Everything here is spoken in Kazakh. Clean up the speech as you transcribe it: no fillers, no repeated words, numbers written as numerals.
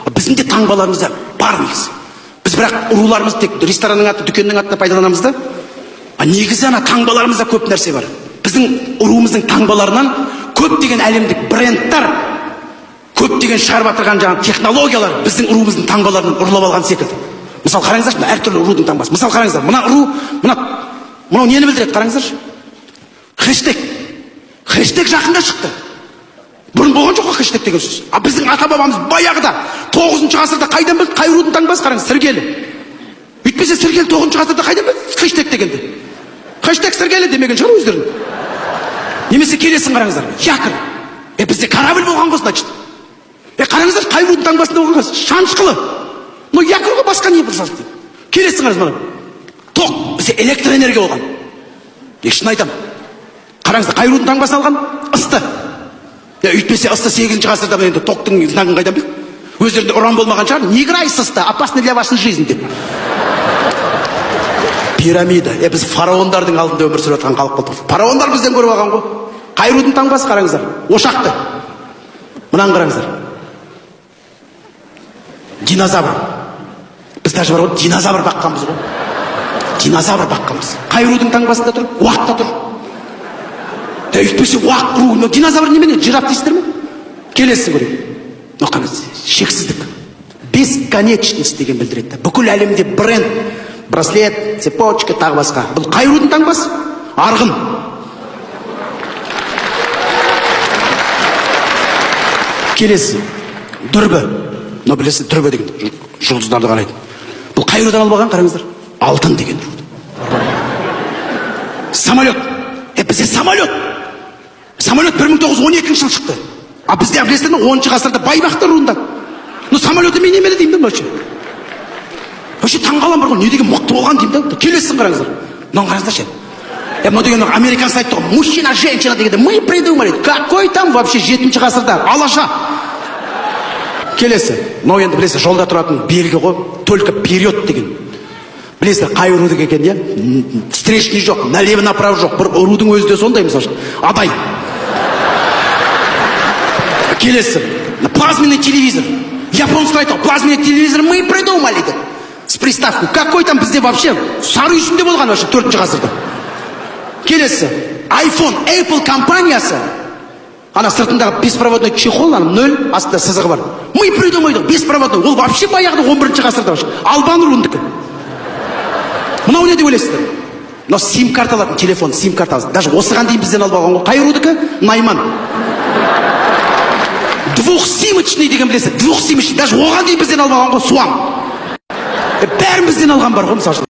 Біздің де таңбаларымызда бар негізі. Біз бірақ ұруларымыз тек ресторанның аты, дүкеннің атына пайдаланамыз да. Негізі ана таңбаларымызда көп нәрсе бар. Біздің ұруымыздың таңбаларынан көптеген әлемдік брендтар, көптеген шығарып жатырған жаңағы технологиялар біздің ұруымыздың таңбаларынан ұрлап алған секілді. Мысалы қараңыздаршы, әртүрлі ұрудың таңбасы. Мысалы қараңыздар, мына ұру, мынау нені білдіреді қараңыздаршы? Хэштег. Хэштег жақында шықты. Бұрын болған жоқ хэштег деген сөз. Біздің ата-бабамыз баяғыда 9-шы ғасырда қайдан білді? Қай ұрудың таңбасы қараңыз, сіргелі. Үйтпесе сіргелі 9-шы ғасырда қайдан білді? Хэштег дегенді. Хэштег сіргелі демеген шығар өздерін. Немесе келесін қараңыздар, якорь. Бізде корабль болған ғой, значит. Қараңыздар, қай ұрудың таңбасында болған ғой? Шанышқылы. Но якорьға басқа не бір салды? Келесін қараңыз мына. Тоқ, бізде электроэнергия болған. Шын айтамын. Қараңыздар, қай ұрудың таңбасын алған? Ысты. Үйтпесе ысты 8-ші ғасырда енді тоқтың знагын қайдан білді? Өздерінде ұран болмаған шығар. Не играй с ысты, опасно для вашей жизни деп. Пирамида. Біз фараондардың алдында өмір сүріп жатқан халық болдық. Фараондар бізден көріп алған ғой. Қай ұрудың таңбасы қараңыздар? Ошақты. Мынаны қараңыздар. Динозавр. Біз даже бар ғой, динозавр баққанбыз ғой. Динозавр баққанбыз. Қай ұрудың таңбасында тұр? Уақытта тұр. Үйтпесе уақыт ұру. Динозавр немене? Жираф дейсіздер ме? Келесін көрейік. Қараңыз, шексіздік. Бесконечность деген білдіреді. Бүкіл әлемде бренд, браслет, цепочка, тағы басқа. Бұл қай ұрудың таңбасы? Арғын. Келесі, дүрбі. Білесіз, дүрбі деген жұлдыздарды қарайды. Бұл қай ұрыдан алып алған қараңыздар? Алтын деген ұрды. Самолет. Бізде самолет. Самолет 1912 жыл шықты. Бізде білесіздер ме 10-шы ғасырда байбақтар ұрында. Самолеті мен емелі деймін да вообще. Вообще таңғалам бар ғой, не деген мықты болған деймін да. Келесін қараңыздар. Мынаны қараңыздар ше. Мынау деген американцы айтты ғой, мужчина, женщина дегенде мы придумали. Какой там вообще 7-ші ғасырда? Алаша. Келесі. Мынау енді білесіз, жолда тұратын белгі ғой, только вперед деген. Білесіздер, қай ұрудың екен, я? Встречный жоқ, налево направо жоқ. Бір ұрудың өзі де сондай, мысалы. Адай. Келесі. Плазменный телевизор. Японский айтты, плазменный телевизор мы придумали. С приставкой. Какой там бізде вообще? Сары үйсінде болған вообще 4-ші ғасырда. Келесі. iPhone, Apple компаниясы. Ана сыртындағы беспроводной чехол, ана 0, астында сызығы бар. Мы придумали, беспроводной. Ол вообще баяғыда 11-ші ғасырда вообще. Албан ұрындікі. Мынау не деп ойлайсыздар? Мынау сим-карта алатын телефон, сим-карта алатын. Даже осыған дейін бізден алып алған ғой. Қай ұрудікі? Найман. Двухсимочный деген білесіз. Двухсимочный. Даже оған дейін бізден алып алған ғой. Суам. Бәрін бізден алған бар ғой, мысалы.